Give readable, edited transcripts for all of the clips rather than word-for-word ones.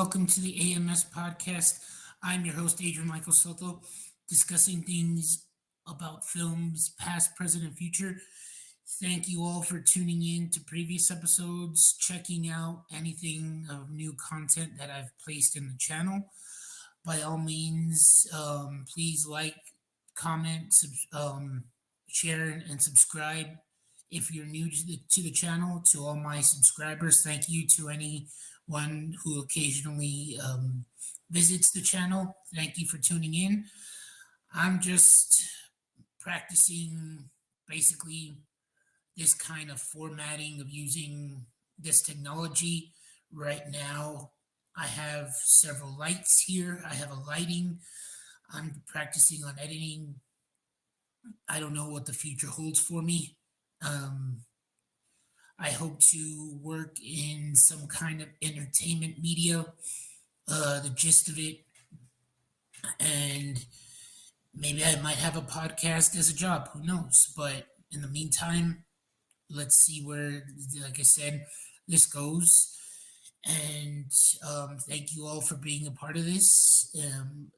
welcome to the AMS podcast. I'm your host, Adrian Michael Soto, discussing things about films, past, present, and future. Thank you all for tuning in to previous episodes, checking out anything of new content that I've placed in the channel. By all means, please like, comment, share, and subscribe. If you're new to the channel, to all my subscribers, thank you. To anyone who occasionally visits the channel, thank you for tuning in. I'm just practicing basically this kind of formatting of using this technology. Right now, I have several lights here. I have a lighting. I'm practicing on editing. I don't know what the future holds for me. Um, I hope to work in some kind of entertainment media, the gist of it, and maybe I might have a podcast as a job. Who knows? But in the meantime, let's see where, like I said, this goes. And thank you all for being a part of this.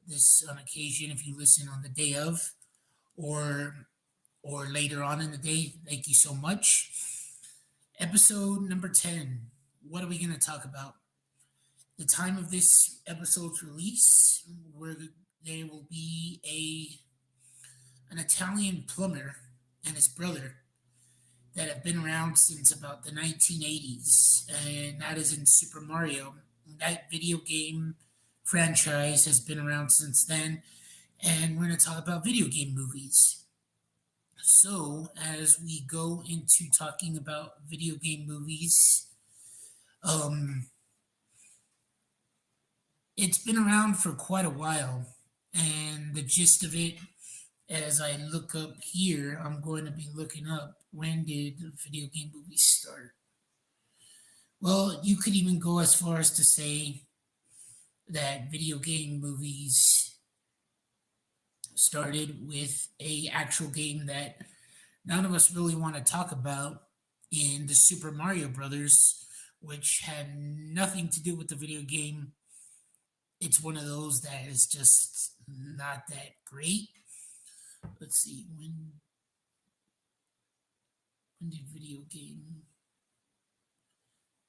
This on occasion, if you listen on the day of, or later on in the day, thank you so much. Episode number 10. What are we going to talk about? The time of this episode's release, where there will be an Italian plumber and his brother that have been around since about the 1980s, and that is in Super Mario. That video game franchise has been around since then, and we're going to talk about video game movies. So, as we go into talking about video game movies, it's been around for quite a while, and the gist of it, as I look up here, I'm going to be looking up when did the video game movies start. Well, you could even go as far as to say that video game movies started with a actual game that none of us really want to talk about in the Super Mario Brothers, which had nothing to do with the video game. It's one of those that is just not that great. Let's see, when did video game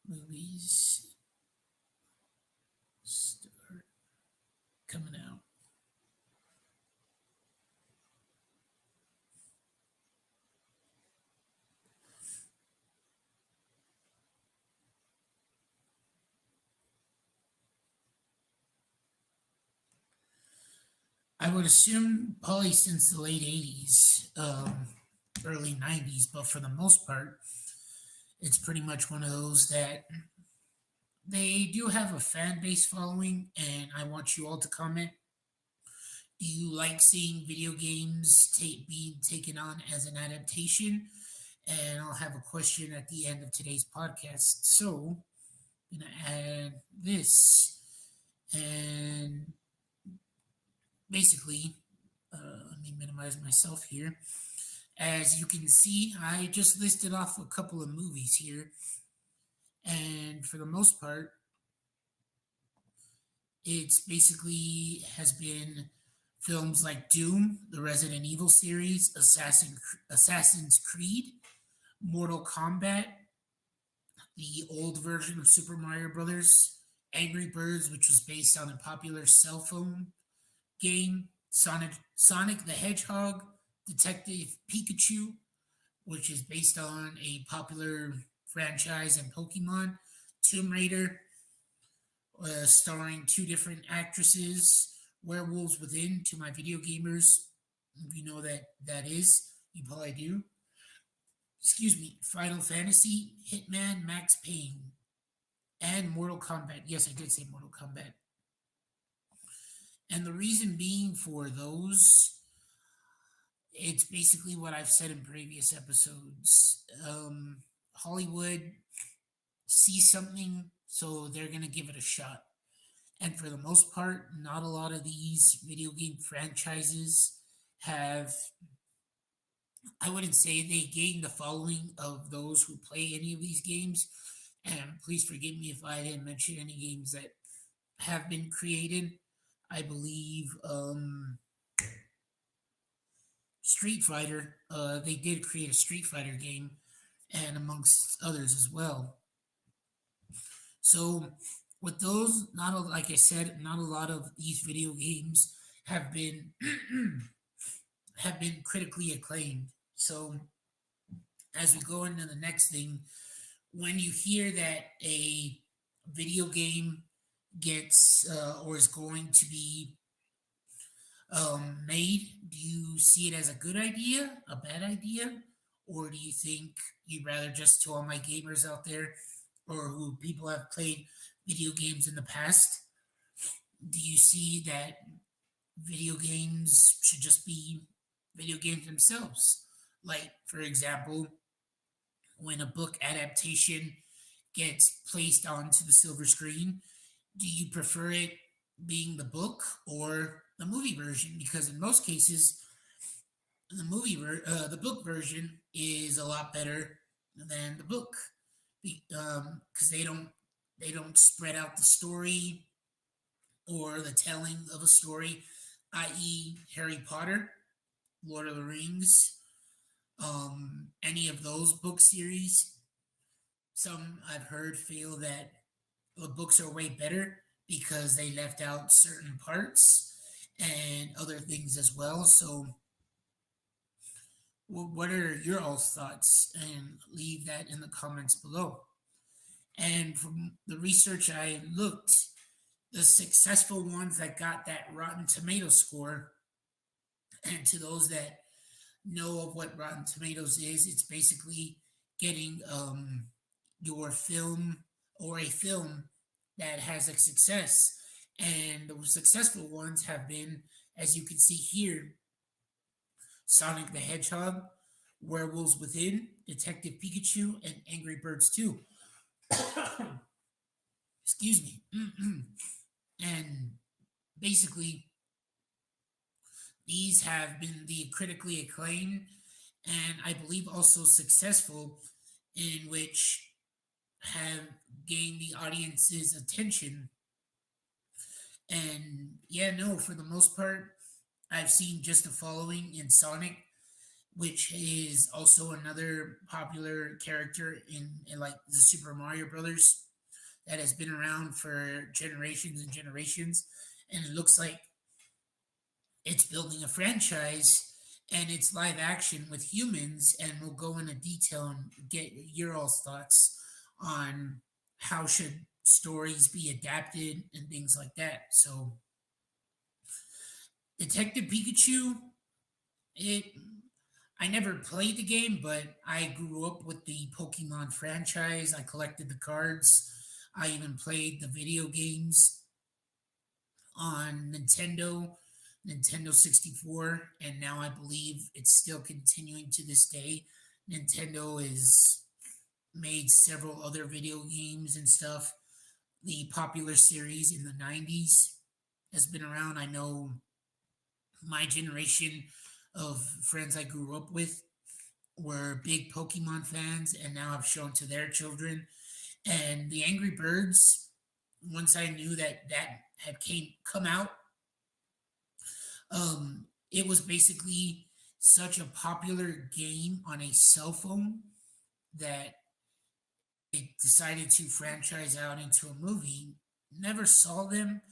movies start coming out? I would assume probably since the late 80s, early 90s, but for the most part, it's pretty much one of those that they do have a fan base following, and I want you all to comment. Do you like seeing video games being taken on as an adaptation? And I'll have a question at the end of today's podcast. So, I'm going to add this, and basically, let me minimize myself here. As you can see, I just listed off a couple of movies here, and for the most part, it's basically has been films like Doom, the Resident Evil series, Assassin's Creed, Mortal Kombat, the old version of Super Mario Brothers, Angry Birds, which was based on a popular cell phone game, Sonic the Hedgehog, Detective Pikachu, which is based on a popular franchise in Pokemon, Tomb Raider, starring two different actresses, Werewolves Within, to my video gamers. If you know that is, you probably do. Excuse me, Final Fantasy, Hitman, Max Payne, and Mortal Kombat. Yes, I did say Mortal Kombat. And the reason being for those, it's basically what I've said in previous episodes. Hollywood sees something, so they're going to give it a shot. And for the most part, not a lot of these video game franchises have, I wouldn't say they gain the following of those who play any of these games. And please forgive me if I didn't mention any games that have been created. I believe Street Fighter. They did create a Street Fighter game, and amongst others as well. So with those, like I said, not a lot of these video games have been have been critically acclaimed. So as we go into the next thing, when you hear that a video game gets or is going to be made, do you see it as a good idea, a bad idea, or do you think you'd rather, just to all my gamers out there or who people have played video games in the past, do you see that video games should just be video games themselves? Like, for example, when a book adaptation gets placed onto the silver screen, do you prefer it being the book or the movie version? Because in most cases, the book version is a lot better than the book, because they don't spread out the story or the telling of a story, i.e., Harry Potter, Lord of the Rings, any of those book series. Some I've heard feel that the books are way better because they left out certain parts and other things as well. So, what are your all's thoughts? And leave that in the comments below. And from the research I looked, the successful ones that got that Rotten Tomato score, and to those that know of what Rotten Tomatoes is, it's basically getting your film or a film that has a success. And the successful ones have been, as you can see here, Sonic the Hedgehog, Werewolves Within, Detective Pikachu, and Angry Birds 2. Excuse me. And basically, these have been the critically acclaimed and I believe also successful, in which have gained the audience's attention. And yeah, no, for the most part, I've seen just a following in Sonic, which is also another popular character in like the Super Mario Brothers that has been around for generations and generations. And it looks like it's building a franchise and it's live action with humans. And we'll go into detail and get your all's thoughts on how should stories be adapted and things like that. So Detective Pikachu, it I never played the game, but I grew up with the Pokemon franchise. I collected the cards. I even played the video games on Nintendo 64, and now I believe it's still continuing to this day. Nintendo has made several other video games and stuff. The popular series in the 90s has been around. I know my generation of friends I grew up with were big Pokemon fans and now have shown to their children. And the Angry Birds, once I knew that had come out, it was basically such a popular game on a cell phone that it decided to franchise out into a movie. Never saw them,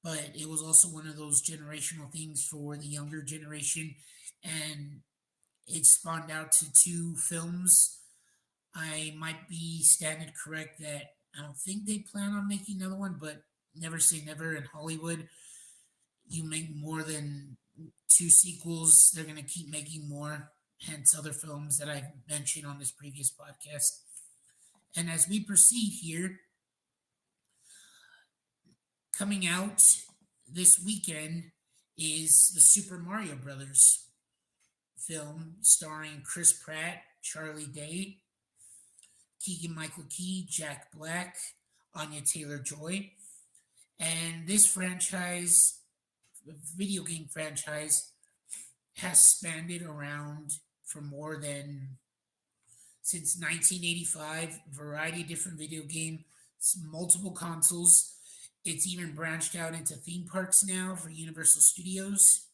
but it was also one of those generational things for the younger generation, and it spawned out to two films. I might be standard correct that I don't think they plan on making another one, but never say never. In Hollywood, you make more than two sequels, they're going to keep making more, hence other films that I've mentioned on this previous podcast. And as we proceed here, coming out this weekend is the Super Mario Brothers film starring Chris Pratt, Charlie Day, Keegan Michael Key, Jack Black, Anya Taylor-Joy. And this franchise, video game franchise, has spanned around for more than since 1985, variety of different video games, multiple consoles, It's even branched out into theme parks now for Universal Studios,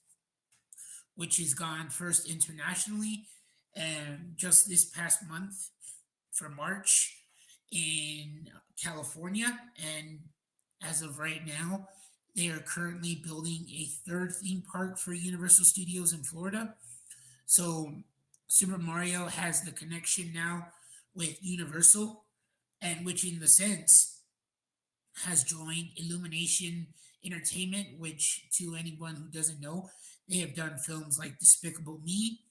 which has gone first internationally. And just this past month for March in California. And as of right now, they are currently building a third theme park for Universal Studios in Florida. So Super Mario has the connection now with Universal, and which in the sense has joined Illumination Entertainment, which to anyone who doesn't know, they have done films like Despicable Me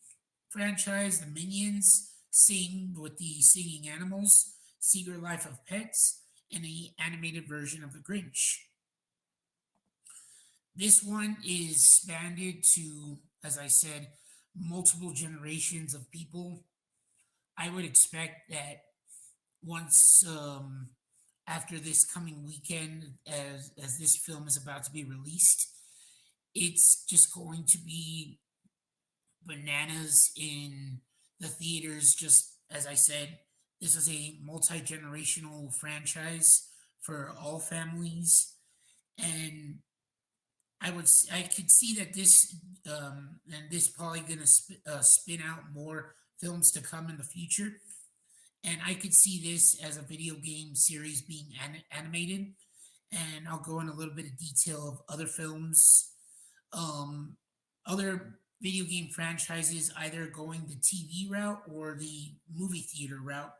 franchise, The Minions, Sing with the Singing Animals, Secret Life of Pets, and the animated version of The Grinch. This one is expanded to, as I said, multiple generations of people. I would expect that once after this coming weekend, as this film is about to be released, it's just going to be bananas in the theaters. Just as I said, this is a multi generational franchise for all families, and I could see that and this probably going to spin out more films to come in the future, and I could see this as a video game series being animated. And I'll go in a little bit of detail of other films, um, other video game franchises, either going the TV route or the movie theater route,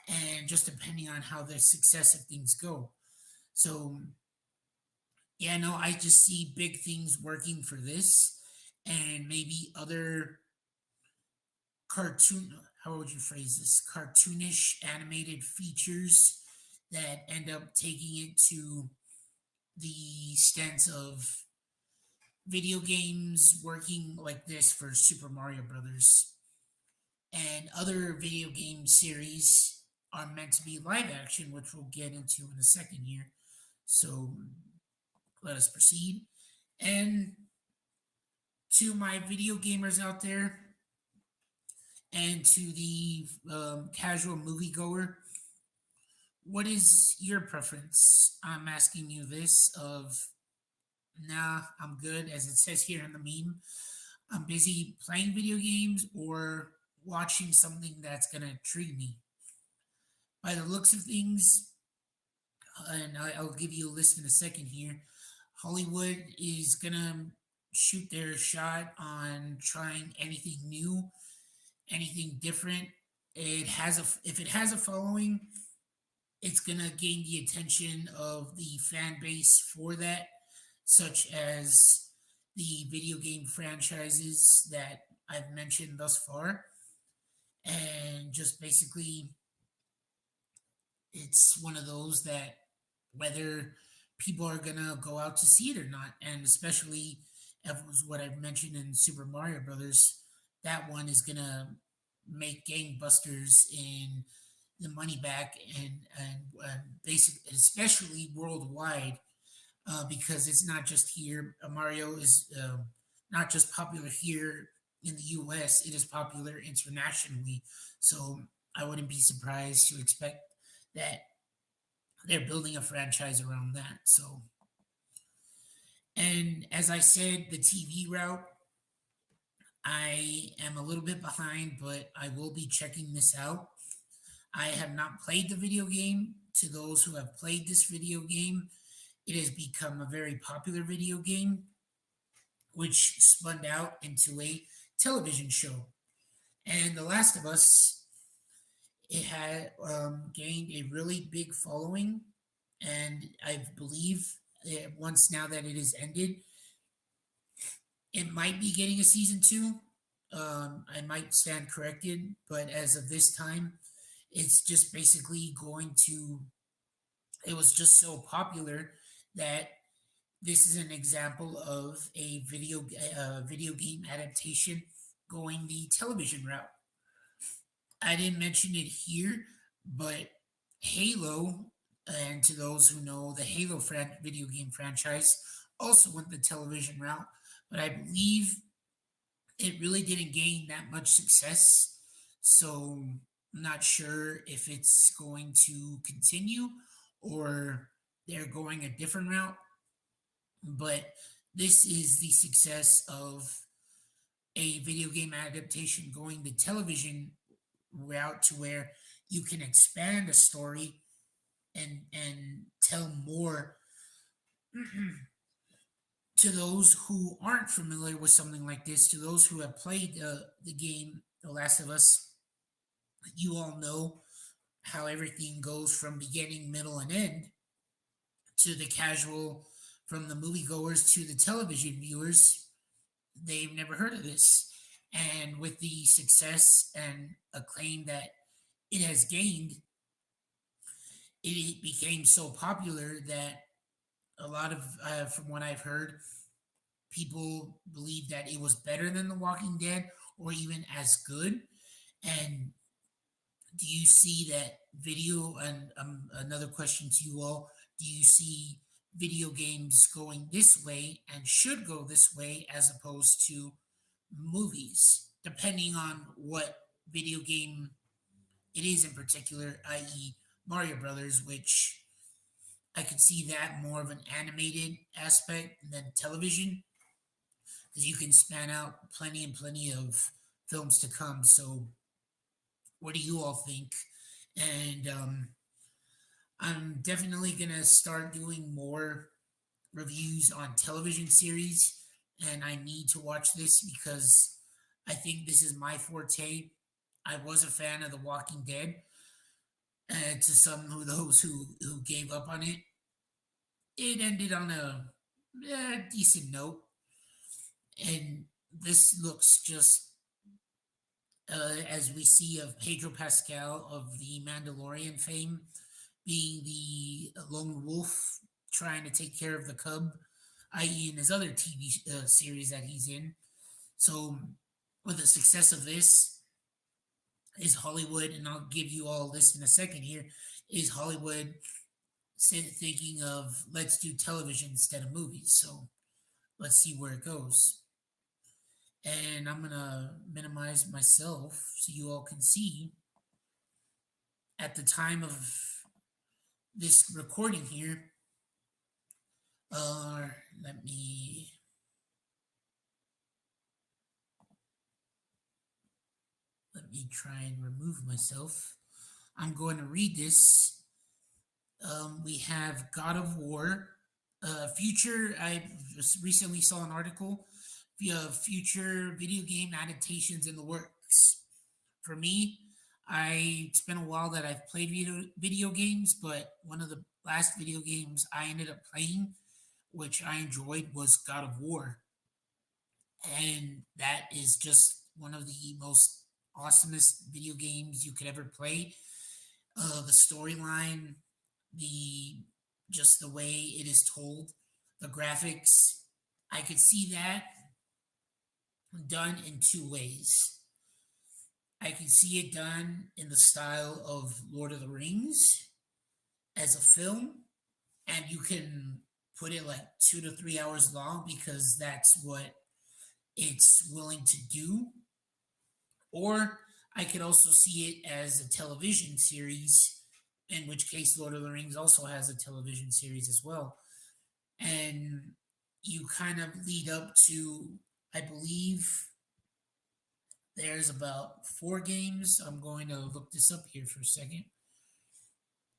and just depending on how the success of things go. So yeah, no, I just see big things working for this, and maybe other cartoon. How would you phrase this? Cartoonish animated features that end up taking it to the stance of video games working like this for Super Mario Brothers. And other video game series are meant to be live action, which we'll get into in a second here. So let us proceed. And to my video gamers out there, and to the casual moviegoer, what is your preference? I'm asking you this of, nah, I'm good, as it says here in the meme. I'm busy playing video games or watching something that's going to intrigue me. By the looks of things, and I'll give you a list in a second here, Hollywood is going to shoot their shot on trying anything new, anything different. If it has a following, it's gonna gain the attention of the fan base for that, such as the video game franchises that I've mentioned thus far. And just basically, it's one of those that whether people are gonna go out to see it or not, and especially if it was what I've mentioned in Super Mario Brothers, that one is gonna make gangbusters in the money back and basic, especially worldwide, because it's not just here. Mario is not just popular here in the U.S. It is popular internationally. So I wouldn't be surprised to expect that they're building a franchise around that. So, and as I said, the TV route, I am a little bit behind, but I will be checking this out. I have not played the video game. To those who have played this video game, it has become a very popular video game, which spun out into a television show. And The Last of Us, it had gained a really big following, and I believe once now that it has ended, it might be getting a season two. I might stand corrected, but as of this time, it's just basically going to. It was just so popular that this is an example of a video game adaptation going the television route. I didn't mention it here, but Halo, and to those who know the video game franchise, also went the television route, but I believe it really didn't gain that much success. So I'm not sure if it's going to continue or they're going a different route, but this is the success of a video game adaptation going the television route to where you can expand a story and tell more to those who aren't familiar with something like this, to those who have played the game The Last of Us. You all know how everything goes from beginning, middle, and end to the casual, from the moviegoers to the television viewers. They've never heard of this. And with the success and acclaim that it has gained, it became so popular that a lot of, from what I've heard, people believe that it was better than The Walking Dead or even as good. And do you see that video? And another question to you all: do you see video games going this way and should go this way as opposed to movies, depending on what video game it is in particular, i.e., Mario Brothers, which I could see that more of an animated aspect than television, because you can span out plenty and plenty of films to come. So, what do you all think? And I'm definitely gonna start doing more reviews on television series, and I need to watch this because I think this is my forte. I was a fan of The Walking Dead. To some of those who gave up on it, it ended on a decent note, and this looks just as we see of Pedro Pascal of the Mandalorian fame being the lone wolf trying to take care of the cub, i.e., in his other TV series that he's in. So, with the success of this, is Hollywood, and I'll give you all this in a second here, is Hollywood thinking of let's do television instead of movies? So, let's see where it goes. And I'm going to minimize myself so you all can see at the time of this recording here. Uh, let me try and remove myself. I'm going to read this. We have God of War. Future, I just recently saw an article. Future video game adaptations in the works. For me, it's been a while that I've played video games, but one of the last video games I ended up playing, which I enjoyed, was God of War. And that is just one of the most awesomest video games you could ever play. The storyline, the just the way it is told, the graphics, I could see that done in two ways. I can see it done in the style of Lord of the Rings as a film, and you can put it like 2 to 3 hours long because that's what it's willing to do. Or I could also see it as a television series, in which case Lord of the Rings also has a television series as well. And you kind of lead up to, I believe, there's about 4 games. I'm going to look this up here for a second.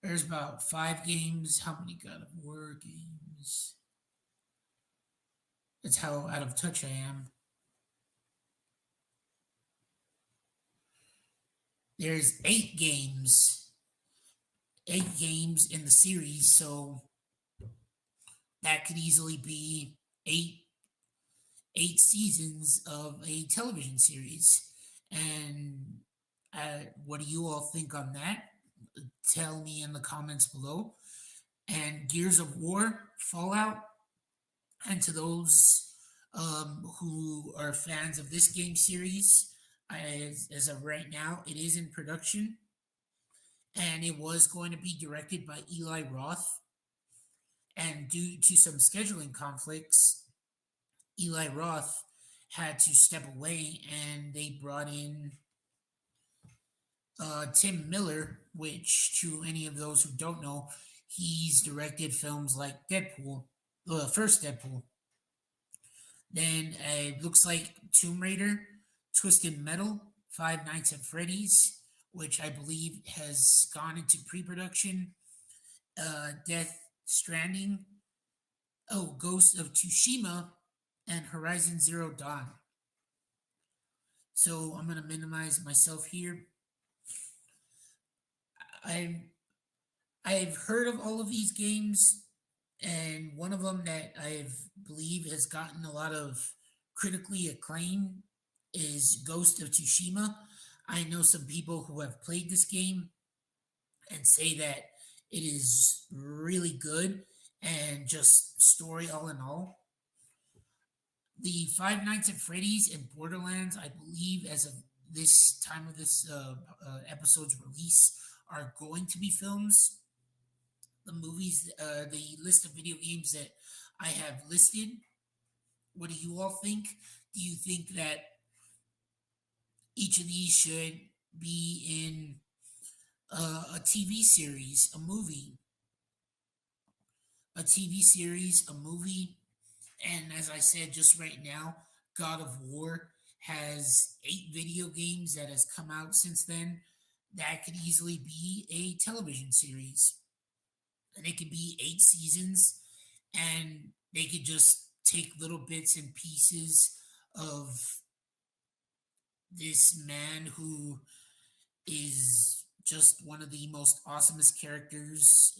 There's about 5 games. How many God of War games? That's how out of touch I am. There's 8 games. 8 games in the series, so that could easily be eight seasons of a television series. And what do you all think on that? Tell me in the comments below. And Gears of War, Fallout, and to those who are fans of this game series, as of right now, it is in production, and it was going to be directed by Eli Roth. And due to some scheduling conflicts, Eli Roth had to step away, and they brought in Tim Miller, which, to any of those who don't know, He's directed films like Deadpool, the first Deadpool. Then it looks like Tomb Raider, Twisted Metal, Five Nights at Freddy's, which I believe has gone into pre-production. Death Stranding, Ghost of Tsushima, and Horizon Zero Dawn. So I'm gonna minimize myself here. I I've heard of all of these games, and one of them that I believe has gotten a lot of critically acclaim is Ghost of Tsushima. I know some people who have played this game and say that it is really good and just story all in all. The Five Nights at Freddy's and Borderlands, I believe, as of this time of this episode's release, are going to be films. The movies, the list of video games that I have listed. What do you all think? Do you think that each of these should be in a TV series, a movie, a movie? And as I said just right now, God of War has 8 video games that has come out since then. That could easily be a television series. And it could be 8 seasons, and they could just take little bits and pieces of this man who is just one of the most awesomest characters,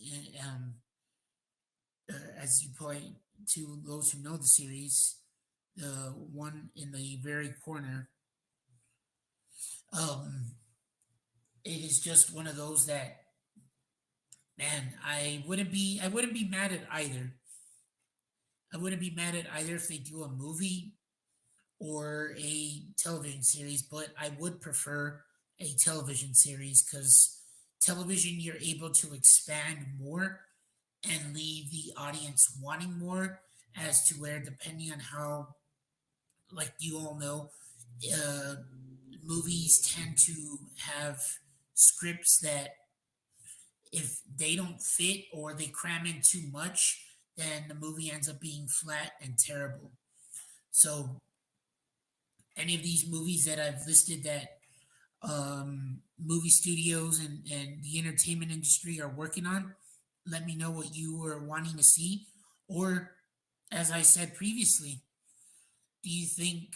as you point to those who know the series, the one in the very corner. Um, it is just one of those that, man, I wouldn't be mad at either. I wouldn't be mad at either if they do a movie or a television series, but I would prefer a television series because television you're able to expand more and leave the audience wanting more, as to where, depending on how, like you all know, uh, movies tend to have scripts that, if they don't fit or they cram in too much, then the movie ends up being flat and terrible. So any of these movies that I've listed that movie studios and the entertainment industry are working on, let me know what you are wanting to see. Or, as I said previously, do you think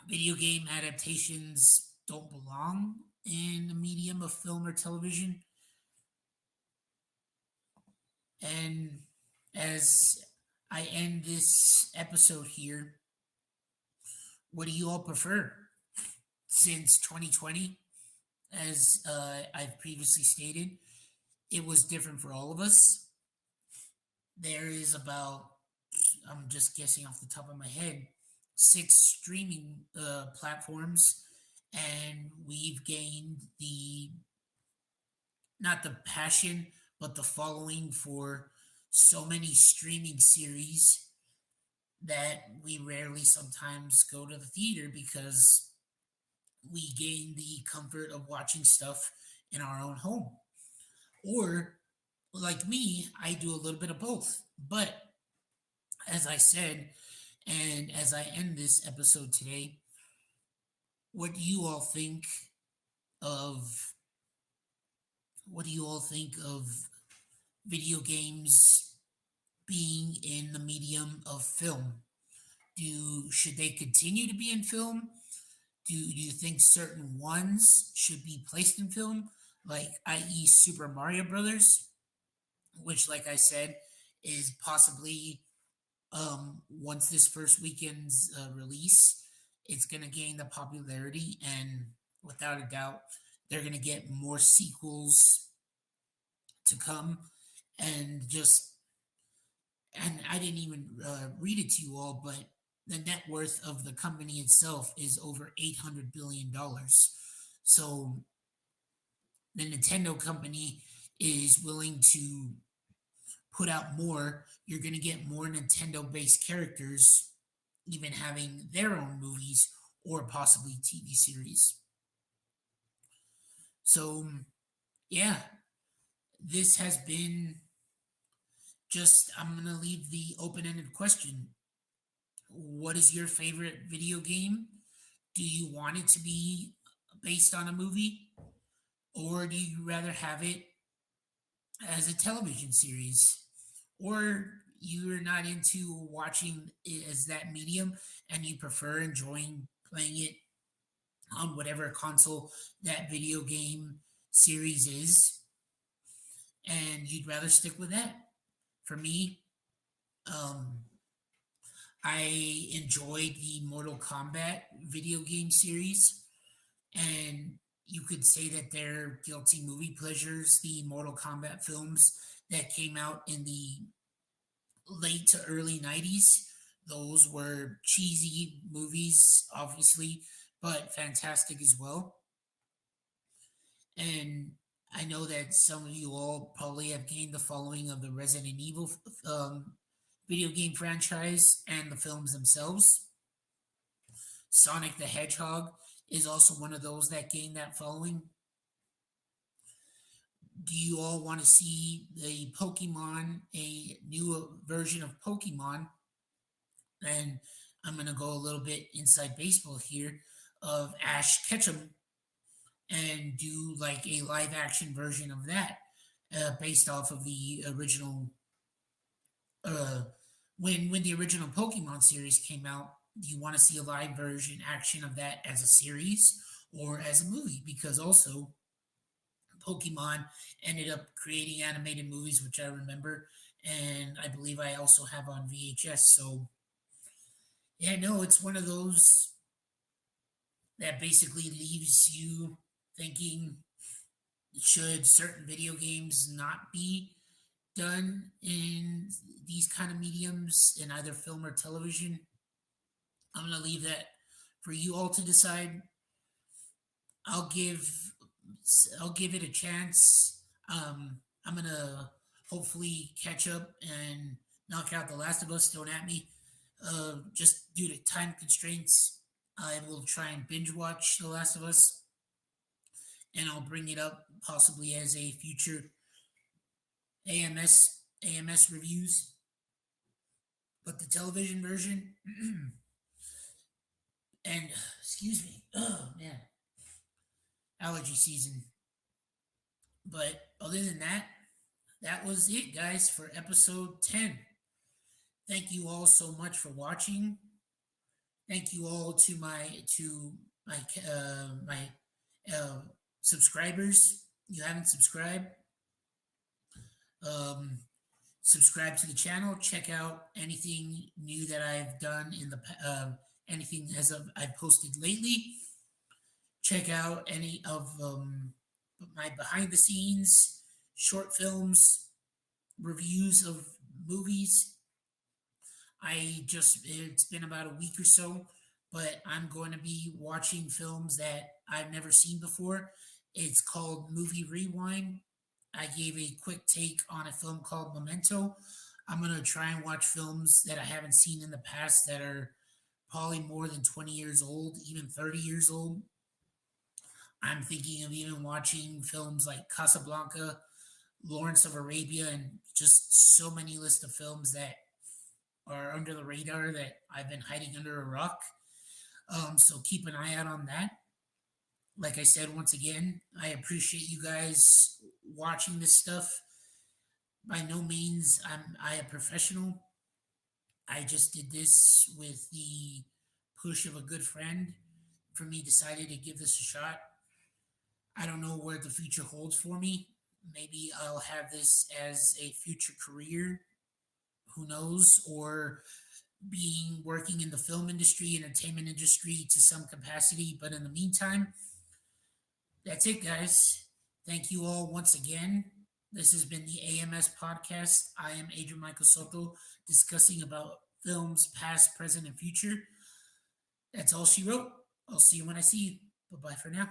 video game adaptations don't belong in the medium of film or television? And as I end this episode here, what do you all prefer? Since 2020, as I've previously stated, it was different for all of us. There is about, I'm just guessing off the top of my head, 6 streaming platforms, and we've gained the, not the passion, but the following for so many streaming series that we rarely sometimes go to the theater because we gain the comfort of watching stuff in our own home. Or, like me, I do a little bit of both. But as I said, and as I end this episode today, what do you all think of what do you all think of video games being in the medium of film? Should they continue to be in film? Do you think certain ones should be placed in film, like i.e. Super Mario Brothers, which, like I said, is possibly, once this first weekend's release, it's going to gain the popularity, and without a doubt, they're going to get more sequels to come, and just, and I didn't even read it to you all, but the net worth of the company itself is over $800 billion. So the Nintendo company is willing to put out more. You're going to get more Nintendo based characters, even having their own movies or possibly TV series. So, yeah, this has been just, I'm going to leave the open ended question. What is your favorite video game? Do you want it to be based on a movie? Or do you rather have it as a television series? Or you're not into watching it as that medium and you prefer enjoying playing it on whatever console that video game series is, and you'd rather stick with that. For me, um, I enjoyed the Mortal Kombat video game series, and you could say that they're guilty movie pleasures. The Mortal Kombat films that came out in the late to early 90s, those were cheesy movies, obviously, but fantastic as well. And I know that some of you all probably have gained the following of the Resident Evil video game franchise and the films themselves. Sonic the Hedgehog is also one of those that gained that following. Do you all want to see the Pokemon, a new version of Pokemon? And I'm going to go a little bit inside baseball here of Ash Ketchum and do like a live action version of that based off of the original uh, when the original Pokemon series came out. Do you want to see a live version action of that as a series or as a movie? Because also Pokemon ended up creating animated movies, which I remember, and I believe I also have on VHS. So yeah, no, it's one of those that basically leaves you thinking, should certain video games not be done in these kind of mediums in either film or television? I'm going to leave that for you all to decide. I'll give I'll give it a chance. I'm gonna hopefully catch up and knock out The Last of Us. Don't at me. Just due to time constraints, I will try and binge watch The Last of Us, and I'll bring it up possibly as a future AMS reviews. But the television version, and excuse me, oh man, allergy season. But other than that, that was it, guys, for episode 10. Thank you all so much for watching. Thank you all to my subscribers. You haven't subscribed, um, subscribe to the channel. Check out anything new that I've done in the anything as of I've posted lately. Check out any of my behind the scenes short films, reviews of movies. It's been about a week or so, but I'm going to be watching films that I've never seen before. It's called Movie Rewind. I gave a quick take on a film called Memento. I'm going to try and watch films that I haven't seen in the past that are probably more than 20 years old, even 30 years old. I'm thinking of even watching films like Casablanca, Lawrence of Arabia, and just so many lists of films that are under the radar that I've been hiding under a rock. So keep an eye out on that. Like I said, once again, I appreciate you guys watching this stuff. By no means am I a professional. I just did this with the push of a good friend for me decided to give this a shot. I don't know where the future holds for me. Maybe I'll have this as a future career. Who knows? Or being working in the film industry, entertainment industry to some capacity. But in the meantime, that's it, guys. Thank you all once again. This has been the AMS podcast. I am Adrian Michael Soto discussing about films past, present, and future. That's all she wrote. I'll see you when I see you. Bye bye for now.